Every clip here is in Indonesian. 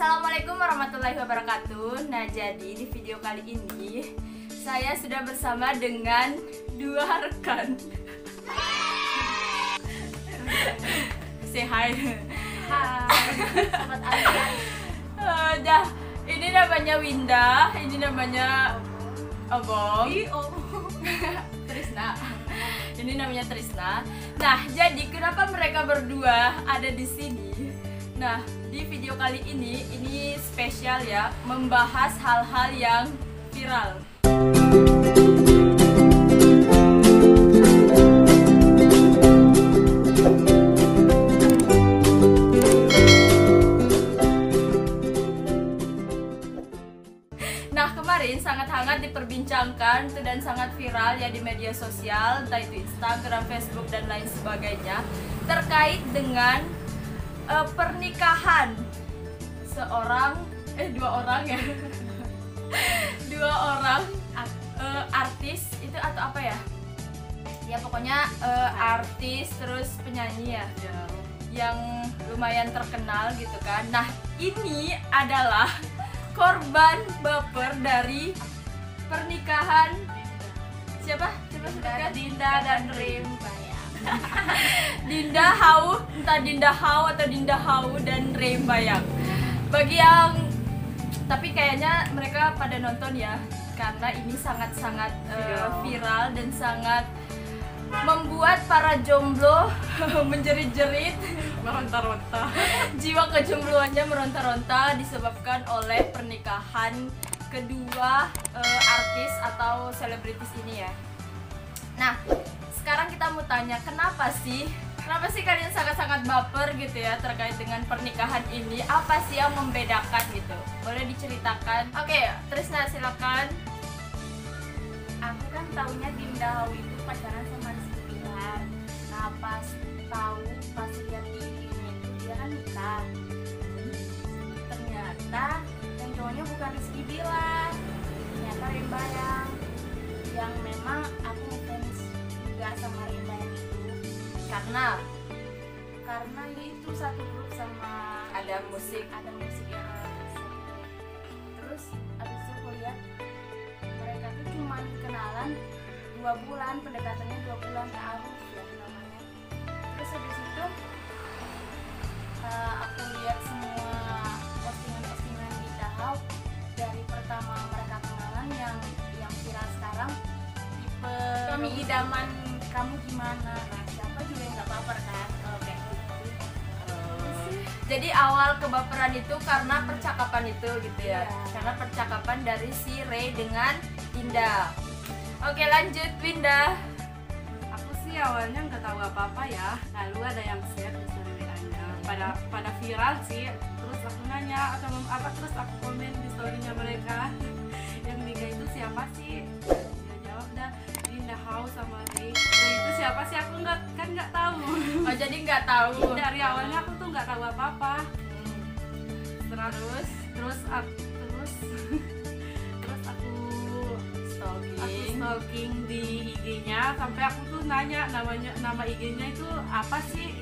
Assalamualaikum warahmatullahi wabarakatuh. Nah, jadi di video kali ini saya sudah bersama dengan dua rekan. Say hi. Hai, sobat Alian. Ini namanya Winda, ini namanya Obong. Trisna. Ini namanya Trisna. Nah, jadi kenapa mereka berdua ada di sini? Nah, di video kali ini spesial ya, membahas hal-hal yang viral. Nah, kemarin sangat hangat diperbincangkan dan sangat viral ya di media sosial, entah itu Instagram, Facebook, dan lain sebagainya, terkait dengan pernikahan dua orang ya. Dua orang artis itu atau apa ya? Ya pokoknya artis terus penyanyi ya. Yang lumayan terkenal gitu kan. Nah, ini adalah korban baper dari pernikahan siapa? Dinda dan Rim Bayang. Dinda Hau, entah Dinda Hau atau Dinda Hau dan Rim Bayang. Bagi yang tapi kayaknya mereka pada nonton ya, karena ini sangat-sangat viral dan sangat membuat para jomblo menjerit-jerit, meronta-ronta. Jiwa kejombloannya meronta-ronta disebabkan oleh pernikahan kedua artis atau selebritis ini ya. Nah, sekarang kita mau tanya, kenapa sih kalian sangat-sangat baper gitu ya terkait dengan pernikahan ini? Apa sih yang membedakan gitu? Boleh diceritakan? Oke, Trisna silakan. Aku kan taunya Dinda Hau itu pacaran sama Rizky Bilar. Nah, pas lihat di IG-nya itu dia kan nikah. Ternyata yang cowoknya bukan Rizky Bilar, ternyata Rim Bayang. Yang memang aku ngefans juga sama Rim Bayang itu karena dia itu satu grup sama Ada musik yang terus abis itu aku lihat mereka tuh cuma kenalan 2 bulan, pendekatannya 2 bulan, ta'aruf ya namanya. Terus habis itu aku lihat semua postingan di Dahau dari pertama mereka kenalan yang viral sekarang, tipe kami idaman kamu gimana. Nah, siapa juga yang nggak baper kan kalau kayak gitu. Jadi awal kebaperan itu karena percakapan itu gitu ya. Iya. Karena percakapan dari si Ray dengan Dinda. Oke, lanjut Winda. Aku sih awalnya nggak tahu apa-apa ya, lalu ada yang share di story WA-nya pada viral sih, terus aku nanya atau apa, terus aku komen di story-nya mereka yang nikah itu siapa sih? Dia jawab dah Dinda Hau sama Ray. Nah, itu siapa sih, aku nggak tahu. Oh, jadi nggak tahu. Dari awalnya aku tuh nggak tahu apa-apa. Terus aku stalking di IG-nya sampai aku tuh nanya nama IG-nya itu apa sih,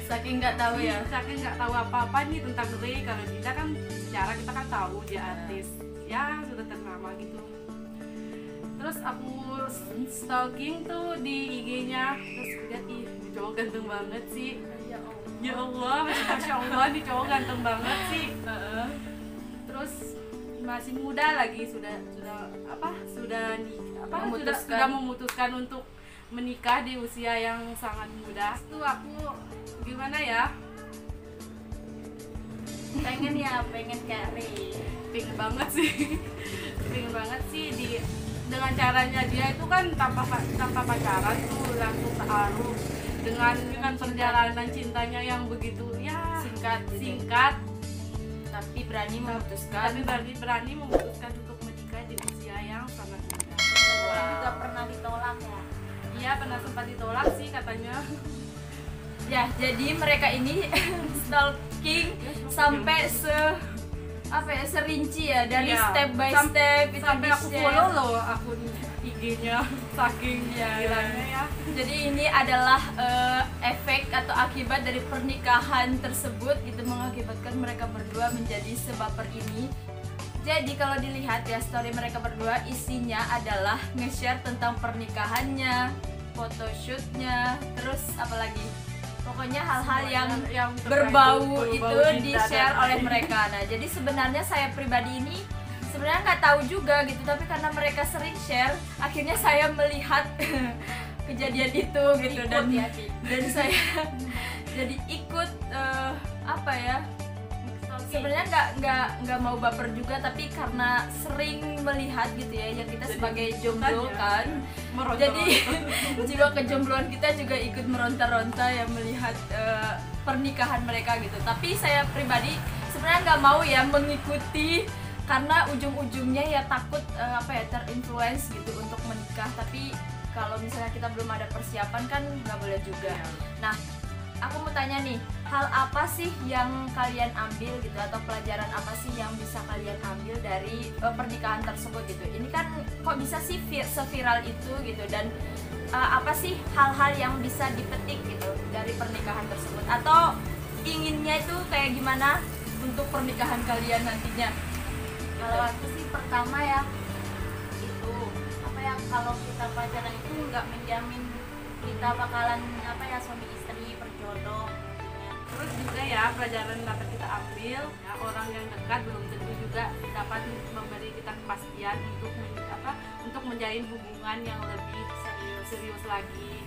Saking nggak tahu ya. saking nggak tahu apa-apa nih tentang Ray. Kalau kita kan secara kita kan tahu dia artis ya sudah ternama gitu. Terus aku stalking tuh di IG-nya, terus lihat ih cowok ganteng banget sih. Ya Allah, masya Allah nih cowok ganteng banget sih. Terus masih muda lagi, sudah memutuskan untuk menikah di usia yang sangat muda. Itu aku gimana ya? pengen kayak Ray. Pengen banget sih dengan caranya dia itu kan tanpa pacaran tuh langsung ta'aruf dengan perjalanan cintanya yang begitu ya singkat Tapi berani memutuskan. berani memutuskan untuk menikah di usia yang sangat muda. Dan juga pernah ditolak ya. Iya, pernah sempat ditolak sih katanya. Ya, jadi mereka ini stalking sampai serinci ya, dari Iya, step by step itu sampai aku di-share. follow loh akun IG IG-nya saking gilanya ya. Jadi ini adalah efek atau akibat dari pernikahan tersebut gitu, mengakibatkan mereka berdua menjadi sebaper ini. Jadi kalau dilihat ya story mereka berdua isinya adalah nge-share tentang pernikahannya, photoshootnya, terus apalagi pokoknya hal-hal yang berbau itu di-share oleh mereka. Nah jadi sebenarnya saya pribadi ini sebenarnya nggak tahu juga gitu, tapi karena mereka sering share, akhirnya saya melihat kejadian itu gitu dan saya jadi ikut apa ya, sebenarnya nggak mau baper juga, tapi karena sering melihat gitu ya, yang kita sebagai jomblo kan, jadi jiwa kejombloan kita juga ikut meronta-ronta ya melihat pernikahan mereka gitu. Tapi saya pribadi sebenarnya nggak mau ya mengikuti, karena ujung-ujungnya ya takut apa ya terinfluence gitu untuk menikah. Tapi kalau misalnya kita belum ada persiapan kan nggak boleh juga. Nah aku mau tanya nih, hal apa sih yang kalian ambil gitu, atau pelajaran apa sih yang bisa kalian ambil dari pernikahan tersebut gitu? Ini kan kok bisa sih seviral itu gitu, dan apa sih hal-hal yang bisa dipetik gitu dari pernikahan tersebut, atau inginnya itu kayak gimana untuk pernikahan kalian nantinya? Kalau aku sih pertama ya itu apa ya, kalau kita pacaran itu nggak menjamin kita bakalan apa ya suami istri berjodoh. Terus juga ya pelajaran dapat kita ambil ya, orang yang dekat belum tentu juga dapat memberi kita kepastian untuk menjalin hubungan yang lebih serius lagi.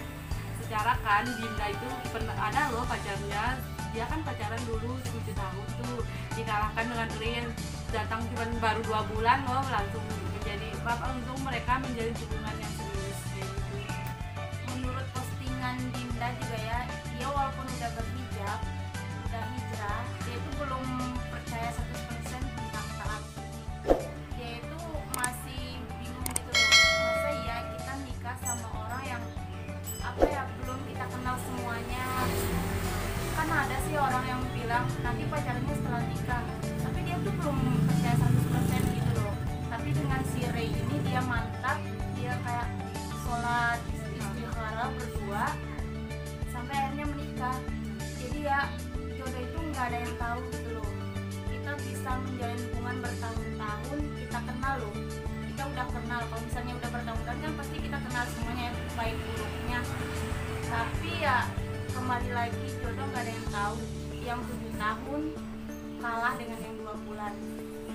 Secara kan Dinda itu pernah ada loh pacarnya, dia kan pacaran dulu 7 tahun tuh, dikalahkan dengan Rin, datang cuma baru 2 bulan loh langsung menjadi untuk mereka menjalin hubungan yang serius kayak gitu. Menurut postingan Dinda juga ya, dia walaupun udah berhijab, udah hijrah, dia itu belum percaya 100% tentang taat. Dia itu masih bingung gitu loh, masa iya kita nikah sama orang yang apa ya belum kita kenal semuanya. Kan ada sih orang yang bilang nanti pacarnya setelah nikah, tapi dia tuh belum percaya 100% gitu loh. Tapi dengan si Ray ini dia mantap, dia kayak sholat istikharah berdua sampai akhirnya menikah. Jadi ya jodoh itu nggak ada yang tahu gitu loh. Kita bisa menjalin hubungan bertahun-tahun, kita kenal loh, kita udah kenal. Kalau misalnya udah bertahun-tahun kan pasti kita kenal semuanya baik buruknya. Tapi ya kembali lagi jodoh nggak ada yang tahu. Yang 7 tahun kalah dengan yang 2 bulan.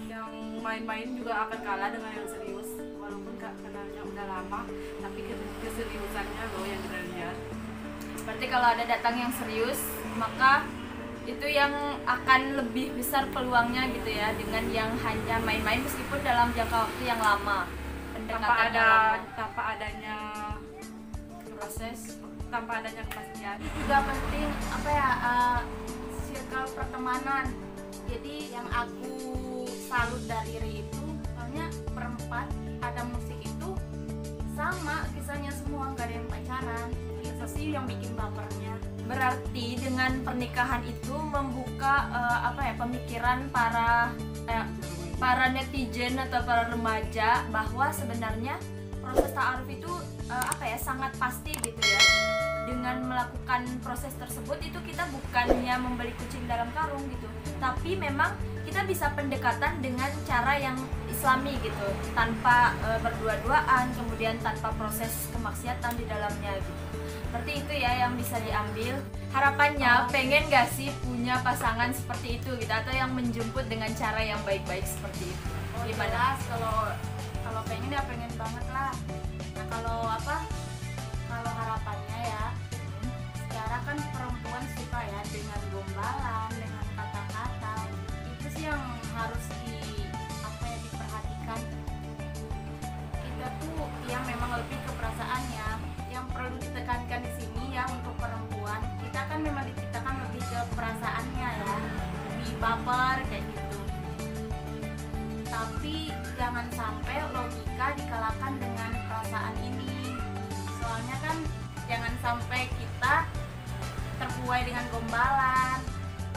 Yang main-main juga akan kalah dengan yang serius, walaupun kenalnya udah lama, tapi keseriusannya loh yang kita lihat. Berarti kalau ada datang yang serius, maka itu yang akan lebih besar peluangnya gitu ya, dengan yang hanya main-main meskipun dalam jangka waktu yang lama, tanpa adanya proses, tanpa adanya kepastian. Juga penting apa ya, circle pertemanan. Jadi yang aku salut dari Ri itu, soalnya berempat ada musik itu sama kisahnya semua, nggak ada yang pacaran. Itu sih yang bikin bapernya. Berarti dengan pernikahan itu membuka pemikiran para netizen atau para remaja bahwa sebenarnya proses ta'aruf itu sangat pasti gitu ya. Dengan melakukan proses tersebut itu kita bukannya membeli kucing dalam karung gitu, tapi memang kita bisa pendekatan dengan cara yang islami gitu, tanpa berdua-duaan, kemudian tanpa proses kemaksiatan di dalamnya gitu. Berarti itu ya yang bisa diambil. Harapannya pengen gak sih punya pasangan seperti itu gitu, atau yang menjemput dengan cara yang baik-baik seperti itu? Gimana? Kalau pengen ya pengen banget lah. Nah kalau harapannya ya, secara kan perempuan suka ya dengan gombalan, dengan kata-kata. Itu sih yang harus diperhatikan. Kita tuh yang memang lebih ke perasaannya. Yang perlu ditekankan di sini ya untuk perempuan, kita kan memang diciptakan lebih ke perasaannya ya, lebih baper kayak gitu. Tapi jangan sampai logika dikalahkan dengan perasaan ini. Soalnya kan jangan sampai kita terbuai dengan gombalan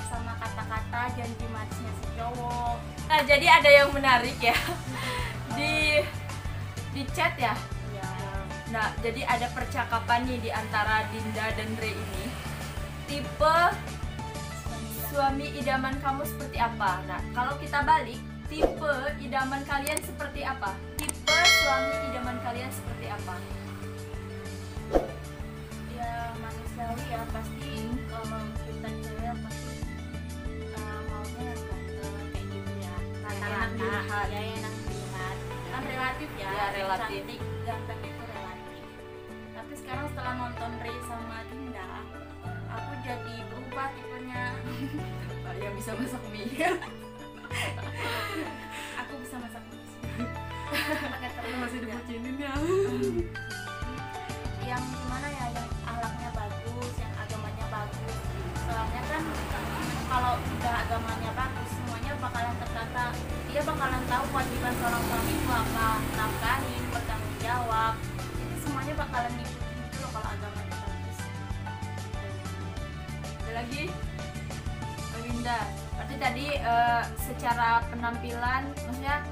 sama kata-kata janji manisnya si cowok. Nah jadi ada yang menarik ya di chat ya. Nah, jadi ada percakapan nih di antara Dinda dan Ray ini. Tipe suami idaman kamu seperti apa? Nah, kalau kita balik, tipe idaman kalian seperti apa? Tipe suami idaman kalian seperti apa? Ya manusiawi ya, pasti kalau kita cewek pasti maunya yang ganteng kayak gitu ya, Enak dilihat. ya enak dilihat, kan relatif ya, Ya, relatif. cantik ganteng itu relatif. Tapi sekarang setelah nonton Ray sama Dinda, aku jadi berubah tipenya. Yang bisa masak mie. Aku bisa masak mie pakai telur Masih juga. dibucinin ya. Yang gimana ya, yang akhlaknya bagus, yang agamanya bagus. Soalnya kan kalau udah agamanya bagus, semuanya bakalan tertata. Dia bakalan tahu kewajiban seorang suami itu apa, nafkahin, bertanggung jawab. Jadi semuanya bakalan ngikutin gitu loh kalau agamanya bagus. Ada lagi? Dinda. Berarti tadi secara penampilan, maksudnya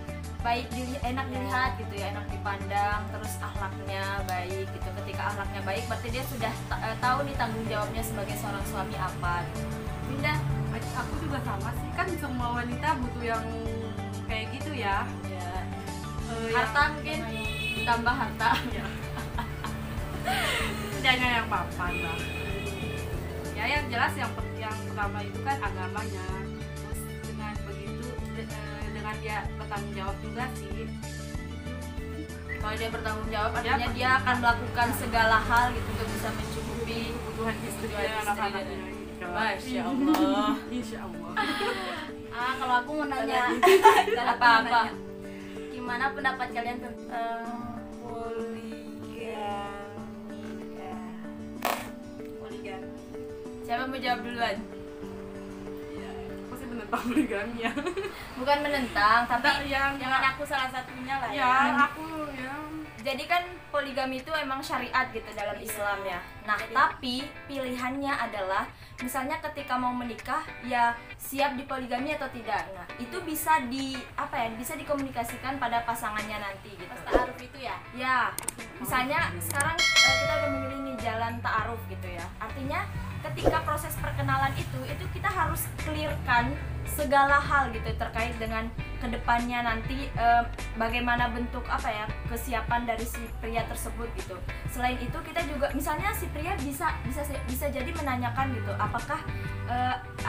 baik enak dilihat gitu ya, enak dipandang, terus akhlaknya baik gitu. Ketika akhlaknya baik, berarti dia sudah tahu nih tanggung jawabnya sebagai seorang suami apa. Gitu. Dinda, Aku juga sama sih, kan semua wanita butuh yang kayak gitu ya. ya, Yang- harta mungkin ditambah harta. Ya. Jangan yang papan lah. Ya yang jelas yang pertama itu kan agamanya. Terus dengan begitu dengan dia bertanggung jawab juga sih. Kalau dia bertanggung jawab, artinya Ya, dia akan melakukan segala hal gitu untuk bisa mencukupi Kebutuhan istri kebutuhan dan istri anak-anaknya. dan- Masya Allah. Insya Allah. Kalau aku mau nanya, Apa-apa? gimana pendapat kalian tentang poligami? Siapa mau jawab duluan? Aku sih menentang poligami ya. Bukan menentang, tapi yang Jangan aku salah satunya lah ya ya. aku ya. jadi kan poligami itu emang syariat gitu dalam Islam ya. Nah, Jadi- tapi pilihannya adalah misalnya ketika mau menikah ya siap dipoligami atau tidak. Nah, itu bisa bisa dikomunikasikan pada pasangannya nanti gitu. Pas ta'aruf itu ya. Ya, misalnya sekarang kita udah memilih nih jalan ta'aruf gitu ya. Artinya ketika proses perkenalan itu kita harus clearkan segala hal gitu terkait dengan kedepannya nanti bagaimana bentuk kesiapan dari si pria tersebut gitu. Selain itu kita juga misalnya si pria bisa jadi menanyakan gitu, apakah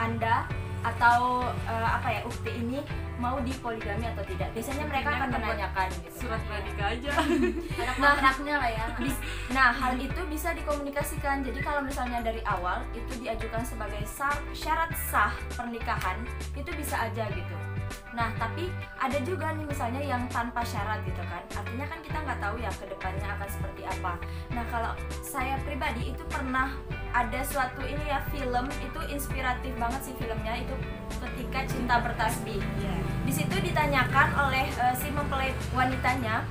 Anda atau ukti ini mau dipoligami atau tidak. Biasanya mereka akan menanyakan gitu. Surat pranikah aja. Ada kontraknya lah ya. Nah, hal itu bisa dikomunikasikan. Jadi kalau misalnya dari awal itu diajukan sebagai syarat sah pernikahan, itu bisa aja gitu. Nah, tapi ada juga nih misalnya yang tanpa syarat gitu kan. Artinya kan kita nggak tahu ya kedepannya akan seperti apa. Nah, kalau saya pribadi itu pernah ada suatu film itu inspiratif banget sih filmnya, itu Ketika Cinta Bertasbih. Di situ ditanyakan oleh si mempelai wanitanya,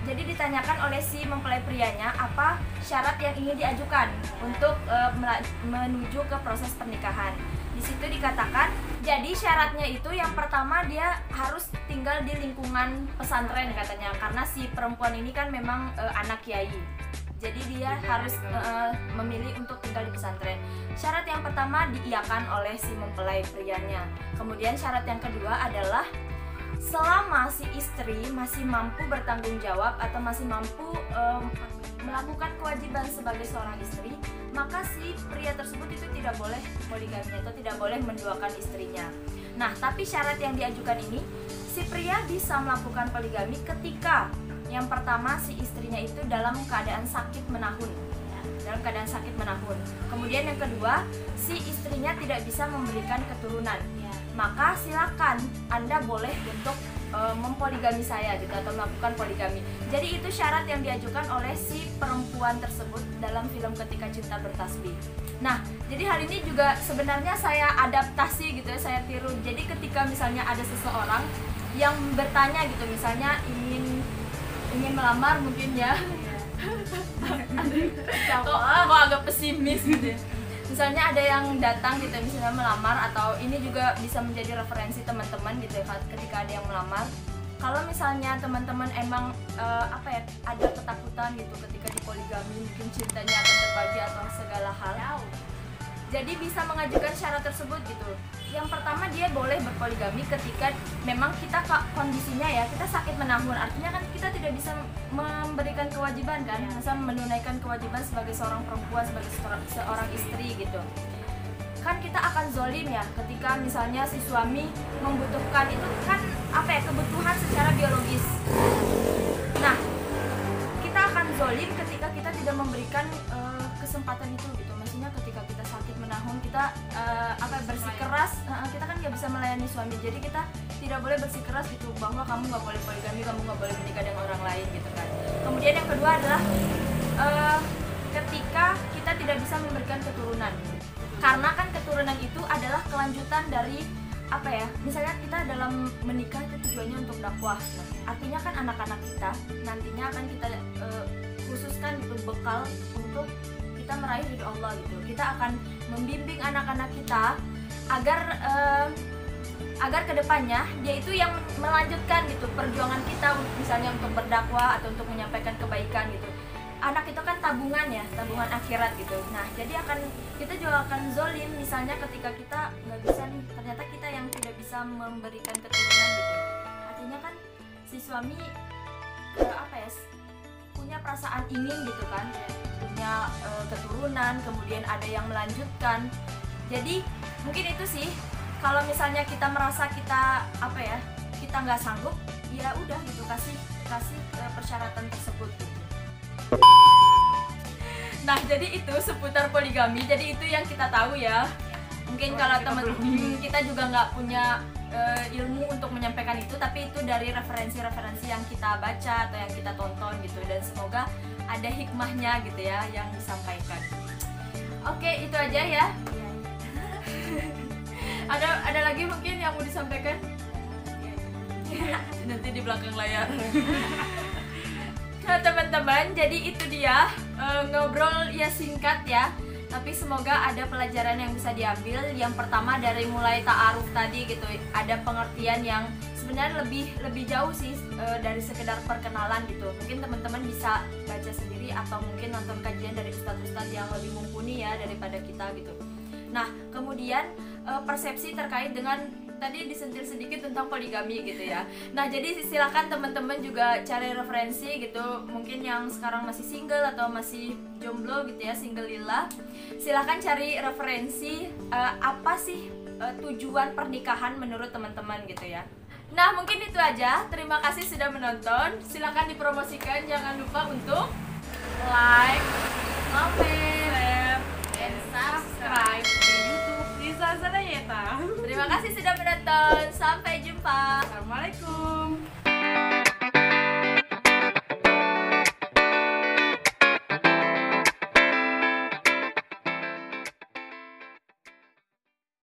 jadi ditanyakan oleh si mempelai prianya apa syarat yang ingin diajukan untuk menuju ke proses pernikahan. Di situ dikatakan, jadi syaratnya itu yang pertama dia harus tinggal di lingkungan pesantren katanya, karena si perempuan ini kan memang anak kiai. Jadi dia harus memilih untuk tinggal di pesantren. Syarat yang pertama diiyakan oleh si mempelai prianya. Kemudian syarat yang kedua adalah selama si istri masih mampu bertanggung jawab atau masih mampu melakukan kewajiban sebagai seorang istri, maka si pria tersebut itu tidak boleh poligami atau tidak boleh menduakan istrinya. Nah, tapi syarat yang diajukan ini, si pria bisa melakukan poligami ketika yang pertama si istrinya itu dalam keadaan sakit menahun. Dalam keadaan sakit menahun. Kemudian yang kedua, si istrinya tidak bisa memberikan keturunan. Maka silakan Anda boleh untuk mempoligami saya gitu atau melakukan poligami. Jadi itu syarat yang diajukan oleh si perempuan tersebut dalam film Ketika Cinta Bertasbih. Nah, jadi hal ini juga sebenarnya saya adaptasi gitu ya, saya tiru. Jadi ketika misalnya ada seseorang yang bertanya gitu, misalnya ingin melamar mungkin ya. Kok agak pesimis gitu ya. Misalnya ada yang datang gitu misalnya melamar, atau ini juga bisa menjadi referensi teman-teman gitu ya, ketika ada yang melamar kalau misalnya teman-teman emang ada ketakutan gitu ketika di poligami, mungkin cintanya akan terbagi atau segala hal, jadi bisa mengajukan syarat tersebut gitu. Yang pertama, dia boleh berpoligami ketika memang kita kondisinya ya, kita sakit menahun, artinya kan kita tidak bisa memberikan kewajiban kan, masa menunaikan kewajiban sebagai seorang perempuan, sebagai seorang istri gitu. Kan kita akan zolim ya ketika misalnya si suami membutuhkan, itu kan kebutuhan secara biologis. Nah, kita akan zolim ketika kita tidak memberikan kesempatan itu gitu. Maksudnya ketika kita sakit menahun, kita bersikeras, kita kan nggak bisa melayani suami, jadi kita tidak boleh bersikeras gitu bahwa kamu nggak boleh poligami, kamu nggak boleh menikah dengan orang lain gitu kan. Kemudian yang kedua adalah ketika kita tidak bisa memberikan keturunan, karena kan keturunan itu adalah kelanjutan dari misalnya kita dalam menikah itu tujuannya untuk dakwah, artinya kan anak-anak kita nantinya akan kita khususkan itu bekal untuk kita meraih ridho Allah gitu. Kita akan membimbing anak-anak kita agar kedepannya dia itu yang melanjutkan gitu perjuangan kita, misalnya untuk berdakwah atau untuk menyampaikan kebaikan gitu. Anak itu kan tabungan ya, tabungan akhirat gitu. Nah, jadi kita juga akan zolim misalnya ketika kita nggak bisa nih, ternyata kita yang tidak bisa memberikan keturunan gitu. Artinya kan si suami punya perasaan ingin gitu kan, punya keturunan, kemudian ada yang melanjutkan. Jadi mungkin itu sih, kalau misalnya kita merasa kita kita nggak sanggup, ya udah gitu, kasih persyaratan tersebut gitu. Nah, jadi itu seputar poligami. Jadi itu yang kita tahu ya. Mungkin kalau teman-teman kita juga nggak punya ilmu untuk menyampaikan itu, tapi itu dari referensi-referensi yang kita baca atau yang kita tonton gitu, dan semoga ada hikmahnya gitu ya yang disampaikan. Oke, itu aja ya. Ada lagi mungkin yang mau disampaikan? Nanti di belakang layar. Nah teman-teman, jadi itu dia ngobrol ya singkat ya, tapi semoga ada pelajaran yang bisa diambil. Yang pertama, dari mulai ta'aruf tadi gitu, ada pengertian yang sebenarnya lebih jauh sih dari sekedar perkenalan gitu. Mungkin teman-teman bisa baca sendiri atau mungkin nonton kajian dari ustadz-ustadz yang lebih mumpuni ya daripada kita gitu. Nah, kemudian persepsi terkait dengan tadi disentil sedikit tentang poligami gitu ya. Nah, jadi silakan teman-teman juga cari referensi gitu. Mungkin yang sekarang masih single atau masih jomblo gitu ya, single lillah. Silakan cari referensi apa sih tujuan pernikahan menurut teman-teman gitu ya. Nah, mungkin itu aja. Terima kasih sudah menonton. Silakan dipromosikan. Jangan lupa untuk like, comment, share, dan subscribe di YouTube Liza Zanayeta. Terima kasih sudah menonton. Sampai jumpa. Assalamualaikum.